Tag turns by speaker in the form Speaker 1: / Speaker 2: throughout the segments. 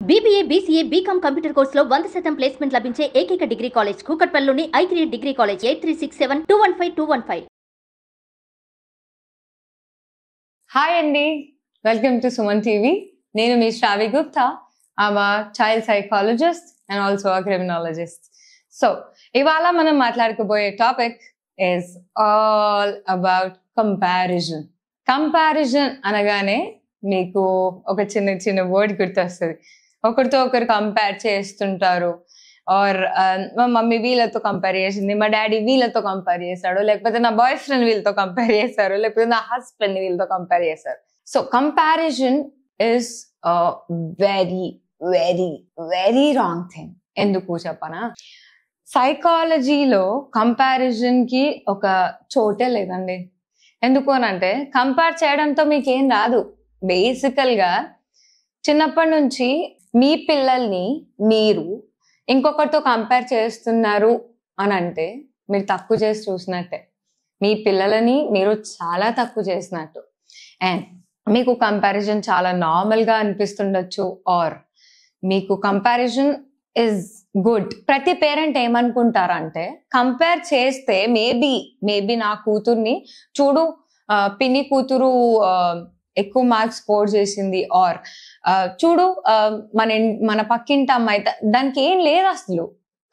Speaker 1: BBA, BCA, BCom computer కోర్సులో 100% placement లభించే ఏకైక డిగ్రీ కాలేజ్ కూకట్పల్లిలోని i3 డిగ్రీ కాలేజ్ 8367215215.
Speaker 2: హాయ్ అండి, వెల్కమ్ టు సుమన్ టీవీ. నేను మీ Sravi Gupta. I'm a child psychologist and also a criminologist. So ఇవాళ మనం మాట్లాడుకోబోయే topic is all about comparison. Comparison అనగానే మీకు ఒక చిన్న వర్డ్ గుర్తొస్తుంది. ఒకరితో ఒకరు కంపేర్ చేస్తుంటారు. ఆర్ మా మమ్మీ వీళ్ళతో కంపేర్ చేసింది, మా డాడీ వీళ్ళతో కంపేర్ చేశాడు, లేకపోతే నా బాయ్ ఫ్రెండ్ వీళ్ళతో కంపేర్ చేశారు, లేకపోతే నా హస్బెండ్ వీళ్ళతో కంపేర్ చేశారు. So comparison is very very very wrong thing. ఎందుకు చెప్పనా? సైకాలజీలో కంపారిజన్ కి ఒక చోటే లేదండి. ఎందుకు అనంటే కంపేర్ చేయడంతో మీకేం రాదు. బేసికల్ గా చిన్నప్పటి నుంచి మీ పిల్లల్ని మీరు ఇంకొకరితో కంపేర్ చేస్తున్నారు అని అంటే మీరు తక్కువ చేసి చూసినట్టే. మీ పిల్లలని మీరు చాలా తక్కువ చేసినట్టు. అండ్ మీకు కంపారిజన్ చాలా నార్మల్ గా అనిపిస్తుండొచ్చు, ఆర్ మీకు కంపారిజన్ ఇస్ గుడ్. ప్రతి పేరెంట్ ఏమనుకుంటారంటే కంపేర్ చేస్తే మేబీ నా కూతుర్ని చూడు, పిన్ని కూతురు ఎక్కువ మార్క్స్ స్కోర్ చేసింది, ఆర్ చూడు మన పక్కింటి అమ్మాయి, దానికి ఏం లేదు అసలు,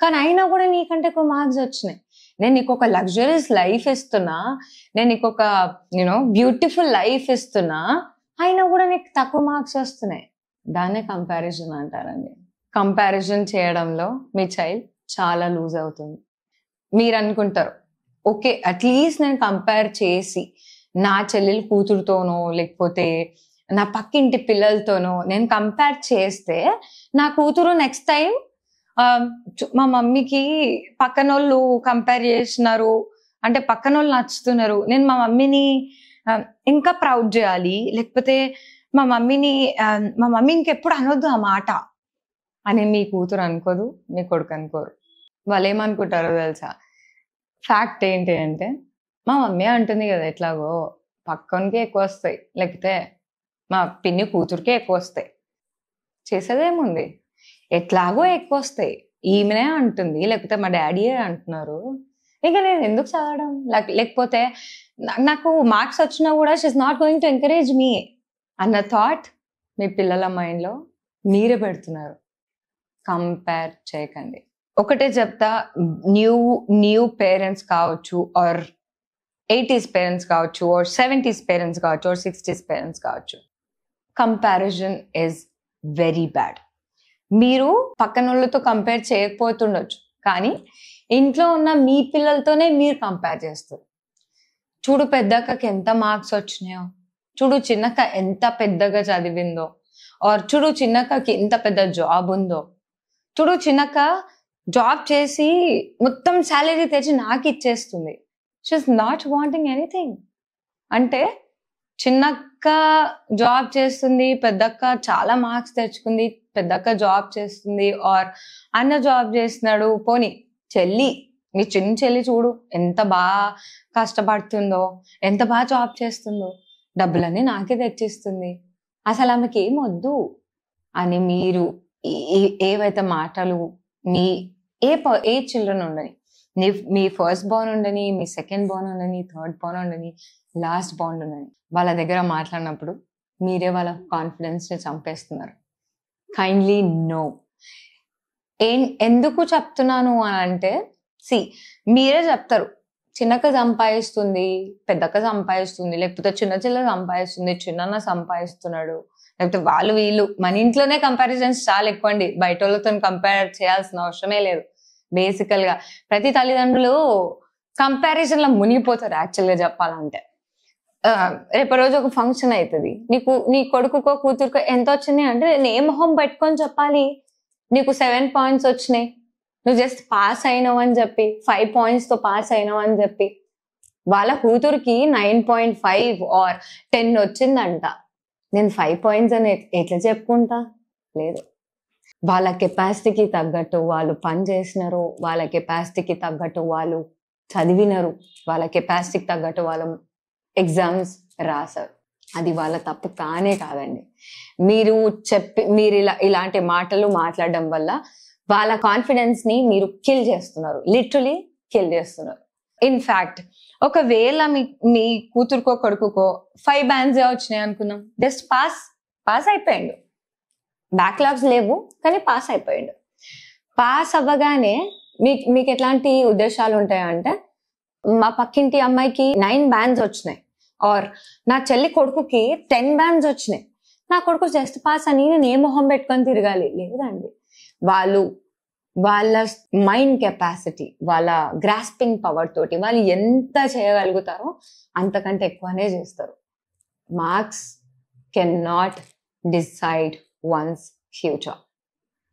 Speaker 2: కానీ అయినా కూడా నీకంటే ఎక్కువ మార్క్స్ వచ్చినాయి. నేను నీకు ఒక లగ్జరీస్ లైఫ్ ఇస్తున్నా, నేను నీకు ఒక బ్యూటిఫుల్ లైఫ్ ఇస్తున్నా, అయినా కూడా నీకు తక్కువ మార్క్స్ వస్తున్నాయి. దాన్నే కంపారిజన్ అంటారండి. కంపారిజన్ చేయడంలో మీ చైల్డ్ చాలా లూజ్ అవుతుంది. మీరు అనుకుంటారు, ఓకే అట్లీస్ట్ నేను కంపేర్ చేసి నా చెల్లెలు కూతురుతోనో లేకపోతే నా పక్కింటి పిల్లలతోనో నేను కంపేర్ చేస్తే నా కూతురు నెక్స్ట్ టైం మా మమ్మీకి పక్కన వాళ్ళు కంపేర్ చేస్తున్నారు అంటే పక్కన వాళ్ళు నచ్చుతున్నారు, నేను మా మమ్మీని ఇంకా ప్రౌడ్ చేయాలి, లేకపోతే మా మమ్మీ ఇంకెప్పుడు అనొద్దు ఆ మాట అని మీ కూతురు అనుకోదు, మీ కొడుకు అనుకోరు. వాళ్ళు ఏమనుకుంటారో తెలుసా? ఫ్యాక్ట్ ఏంటి అంటే మా మమ్మీ అంటుంది కదా ఎట్లాగో పక్కనకే ఎక్కువ వస్తాయి, లేకపోతే మా పిన్ని కూతురికే ఎక్కువ వస్తాయి, చేసేదేముంది, ఎట్లాగో ఎక్కువ వస్తాయి, ఈమెనే అంటుంది, లేకపోతే మా డాడీయే అంటున్నారు, ఇక నేను ఎందుకు చదవడం, లేకపోతే నాకు మార్క్స్ వచ్చినా కూడా she is not going to encourage me అన్న థాట్ మీ పిల్లల మైండ్లో మీరే పెడుతున్నారు. కంపేర్ చేయకండి. ఒకటే చెప్తా, న్యూ పేరెంట్స్ కావచ్చు, ఆర్ 80s పేరెంట్స్ కావచ్చు, ఆర్ 70s పేరెంట్స్ కావచ్చు, ఆర్ 60s పేరెంట్స్ కావచ్చు, కంపారిజన్ ఈజ్ వెరీ బ్యాడ్. మీరు పక్కన వాళ్ళతో కంపేర్ చేయకపోతుండొచ్చు, కానీ ఇంట్లో ఉన్న మీ పిల్లలతోనే మీరు కంపేర్ చేస్తారు. చూడు పెద్దక్కకి ఎంత మార్క్స్ వచ్చినాయో, చూడు చిన్నక్క ఎంత పెద్దగా చదివిందో, ఆర్ చూడు చిన్నక్కకి ఎంత పెద్ద జాబ్ ఉందో, చూడు చిన్నక్క జాబ్ చేసి మొత్తం శాలరీ తెచ్చి నాకు ఇచ్చేస్తుంది, షీఈస్ నాట్ వాంటింగ్ ఎనీథింగ్. అంటే చిన్నక్క జాబ్ చేస్తుంది, పెద్దక్క చాలా మార్క్స్ తెచ్చుకుంది, పెద్దక్క జాబ్ చేస్తుంది, ఆర్ అన్న జాబ్ చేస్తున్నాడు, పోనీ మీ చిన్న చెల్లి చూడు ఎంత బాగా కష్టపడుతుందో, ఎంత బాగా జాబ్ చేస్తుందో, డబ్బులన్నీ నాకే తెచ్చిస్తుంది, అసలు ఆమెకి ఏం వద్దు అని మీరు ఏవైతే మాటలు మీ ఏ చిల్డ్రన్ ఉండని, మీ ఫస్ట్ బార్న్ ఉండని, మీ సెకండ్ బార్న్ ఉండని, థర్డ్ బార్న్ ఉండని, లాస్ట్ బార్న్ ఉండని, వాళ్ళ దగ్గర మాట్లాడినప్పుడు మీరే వాళ్ళ కాన్ఫిడెన్స్ ని చంపేస్తున్నారు. Kindly no. ఎందుకు చెప్తున్నాను అని అంటే, మీరే చెప్తారు చిన్నక్క సంపాదిస్తుంది, పెద్దక్క సంపాదిస్తుంది, లేకపోతే చిన్న చెల్ల సంపాదిస్తుంది, చిన్న సంపాదిస్తున్నాడు, లేకపోతే వాళ్ళు వీళ్ళు. మన ఇంట్లోనే కంపారిజన్స్ చాలా ఎక్కువ అండి, బయట వాళ్ళతో కంపేర్ చేయాల్సిన అవసరమే లేదు. బేసికల్ గా ప్రతి తల్లిదండ్రులు కంపారిజన్ లో మునిగిపోతారు. యాక్చువల్ గా చెప్పాలంటే రేపు రోజు ఒక ఫంక్షన్ అవుతుంది, నీ కొడుకుకో కూతురుకో ఎంత వచ్చినాయి అంటే నేను ఏ మొహం పెట్టుకొని చెప్పాలి, నీకు 7 points వచ్చినాయి, నువ్వు జస్ట్ పాస్ అయినావు అని చెప్పి, 5 points తో పాస్ అయినావు అని చెప్పి, వాళ్ళ కూతురికి 9.5 ఆర్ 10 వచ్చిందంట, నేను 5 points అని ఎట్లా చెప్పుకుంటా? లేదు. వాళ్ళ కెపాసిటీకి తగ్గట్టు వాళ్ళు పని చేసినారు, వాళ్ళ కెపాసిటీకి తగ్గట్టు వాళ్ళు చదివినారు, వాళ్ళ కెపాసిటీకి తగ్గట్టు వాళ్ళు ఎగ్జామ్స్ రాశారు. అది వాళ్ళ తప్పు కానే కాదండి. మీరు ఇలాంటి మాటలు మాట్లాడడం వల్ల వాళ్ళ కాన్ఫిడెన్స్ ని మీరు కిల్ చేస్తున్నారు, లిటరలీ కిల్ చేస్తున్నారు. ఇన్ఫాక్ట్ ఒకవేళ మీ కూతురుకో కొడుకుకో 5 bands వచ్చినాయి అనుకున్నాం, జస్ట్ పాస్ అయిపోయాడు, బ్యాక్లాగ్స్ లేవు కానీ పాస్ అయిపోయాడు. పాస్ అవ్వగానే మీకు ఎట్లాంటి ఉద్దేశాలు ఉంటాయంటే, మా పక్కింటి అమ్మాయికి 9 bands వచ్చినాయి, ఆర్ నా చెల్లి కొడుకుకి 10 bands వచ్చినాయి, నా కొడుకు జస్ట్ పాస్ అని నేను ఏ మొహం పెట్టుకొని తిరగాలి? లేదండి. వాళ్ళ మైండ్ కెపాసిటీ, వాళ్ళ గ్రాస్పింగ్ పవర్ తోటి వాళ్ళు ఎంత చేయగలుగుతారో అంతకంటే ఎక్కువనే చేస్తారు. Marks can not decide once future.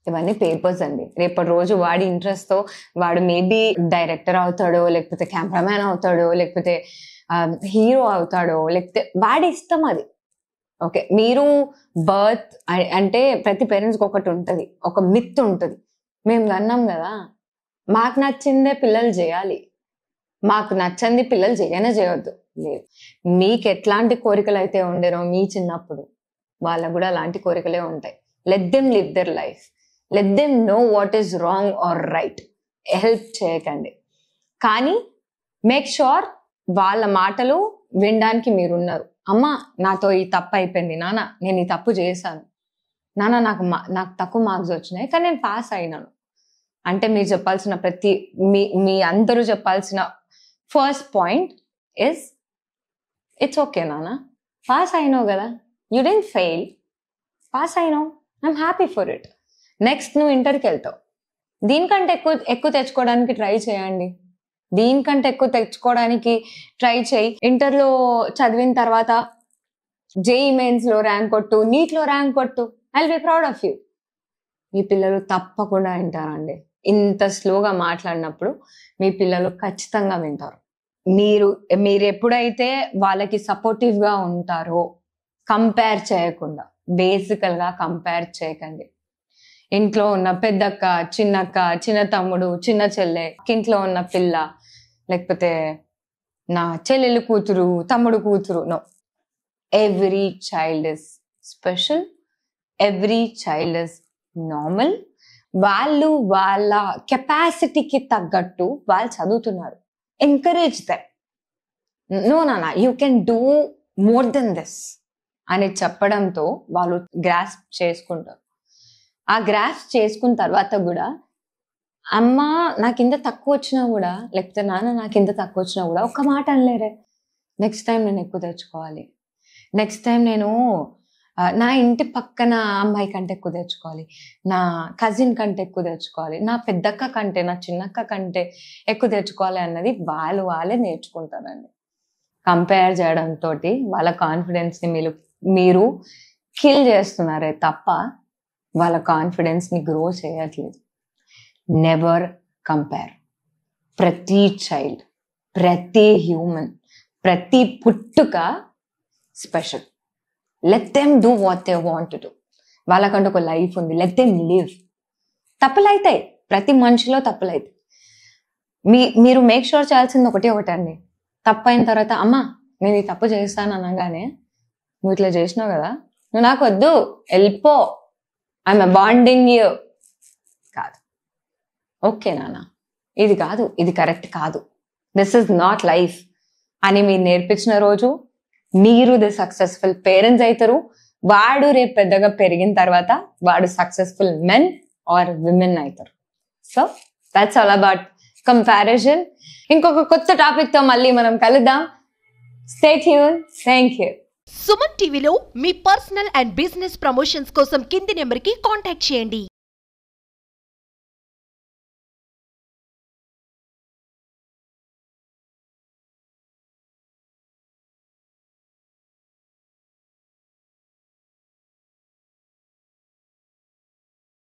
Speaker 2: ఇవన్నీ పేపర్స్ అండి. రేపటి రోజు వాడి ఇంట్రెస్ట్ తో వాడు మేబీ డైరెక్టర్ అవుతాడో, లేకపోతే కెమెరామ్యాన్ అవుతాడో, లేకపోతే హీరో అవుతాడో, లేకపోతే వాడి ఇష్టం అది. ఓకే, మీరు బర్త్ అంటే ప్రతి పేరెంట్స్కి ఒకటి ఉంటుంది, ఒక మిత్ ఉంటుంది. మేము కన్నాం కదా, మాకు నచ్చిందే పిల్లలు చేయాలి, మాకు నచ్చంది పిల్లలు చేయవద్దు. లేదు, మీకు ఎట్లాంటి కోరికలు అయితే ఉండేనో మీ చిన్నప్పుడు, వాళ్ళకు కూడా అలాంటి కోరికలే ఉంటాయి. Let them live their life, let them know what is wrong or right. Help చేయకండి, కానీ మేక్ షూర్ వాళ్ళ మాటలు వినడానికి మీరున్నారు. అమ్మ, నాతో ఈ తప్పు అయిపోయింది నాన్న, నేను ఈ తప్పు చేశాను నాన్న, నాకు తక్కువ మార్క్స్ వచ్చినాయి కానీ నేను పాస్ అయినాను అంటే మీరు చెప్పాల్సిన మీ అందరూ చెప్పాల్సిన first point is, it's okay నాన్న, పాస్ అయినావు కదా, యూ డెంట్ ఫెయిల్, పాస్ అయినావు, I'm happy for it. Next నువ్వు ఇంటర్కి వెళ్తావు, దీనికంటే ఎక్కువ తెచ్చుకోవడానికి ట్రై చేయండి, దీనికంటే ఎక్కువ తెచ్చుకోవడానికి ట్రై చేయి. ఇంటర్లో చదివిన తర్వాత జేఈఈ మెయిన్స్ లో ర్యాంక్ కొట్టు, నీట్లో ర్యాంక్ కొట్టు, I will be proud of you. మీ పిల్లలు తప్పకుండా వింటారండి. ఇంత స్లోగా మాట్లాడినప్పుడు మీ పిల్లలు ఖచ్చితంగా వింటారు. మీరు ఎప్పుడైతే వాళ్ళకి సపోర్టివ్ గా ఉంటారో, కంపేర్ చేయకుండా, బేసికల్ గా కంపేర్ చేయకండి. ఇంట్లో ఉన్న పెద్దక్క, చిన్నక్క, చిన్న తమ్ముడు, చిన్న చెల్లె, ఇంట్లో ఉన్న పిల్ల, లేకపోతే నా చెల్లెలు కూతురు, తమ్ముడు కూతురు, no. Every child is special, every child is normal. వాళ్ళు వాళ్ళ కెపాసిటీకి తగ్గట్టు వాళ్ళు చదువుతున్నారు. Encourage them. నో నాన్న, you can do more than this అని చెప్పడంతో వాళ్ళు గ్రాస్ప్ చేసుకుంటారు. ఆ గ్రాస్ప్ చేసుకున్న తర్వాత కూడా, అమ్మ నాకు ఇంత తక్కువ వచ్చినా కూడా, లేకపోతే నాన్న నాకు ఇంత తక్కువ వచ్చినా కూడా ఒక్క మాట అనలేరే, నెక్స్ట్ టైం నేను ఎక్కువ తెచ్చుకోవాలి, నెక్స్ట్ టైం నేను నా ఇంటి పక్కన అమ్మాయి కంటే ఎక్కువ తెచ్చుకోవాలి, నా కజిన్ కంటే ఎక్కువ తెచ్చుకోవాలి, నా పెద్దక్క కంటే, నా చిన్నక్క కంటే ఎక్కువ తెచ్చుకోవాలి అన్నది వాళ్ళే నేర్చుకుంటారండి. కంపేర్ చేయడంతో వాళ్ళ కాన్ఫిడెన్స్ని మీరు కిల్ చేస్తున్నారే తప్ప వాళ్ళ కాన్ఫిడెన్స్ని గ్రో చేయట్లేదు. Never compare. ప్రతి చైల్డ్, ప్రతి హ్యూమన్, ప్రతి పుట్టుక special. Let them do what they want to do. వాళ్ళకంటూ ఒక లైఫ్ ఉంది, లెట్ దెమ్ లివ్. తప్పులైతాయి, ప్రతి మనిషిలో తప్పులైతాయి. మీరు మేక్ షూర్ చేయాల్సింది ఒకటండి, తప్పు అయిన తర్వాత, అమ్మ నేను ఈ తప్పు చేస్తాను అనగానే, నువ్వు ఇట్లా చేసినావు కదా, నువ్వు నాకు వద్దు, వెళ్ళిపో, ఐఎమ్ అబాండింగ్ యూ కాదు. ఓకే నాన్న, ఇది కాదు, ఇది కరెక్ట్ కాదు, దిస్ ఇస్ నాట్ లైఫ్ అని మీరు నేర్పించిన రోజు మీరు ది సక్సెస్ఫుల్ పేరెంట్స్ అవుతారు. వాడు రేపు పెద్దగా పెరిగిన తర్వాత వాడు సక్సెస్ఫుల్ మెన్ ఆర్ విమెన్ అవుతారు. So that's all about comparison. ఇంకొక కొత్త టాపిక్ తో మళ్ళీ మనం కలుద్దాం. Stay tune. Thank you.
Speaker 3: Suman టీవీలో మీ పర్సనల్ అండ్ బిజినెస్ ప్రమోషన్స్ కోసం కింది నెంబర్కి కాంటాక్ట్ చేయండి.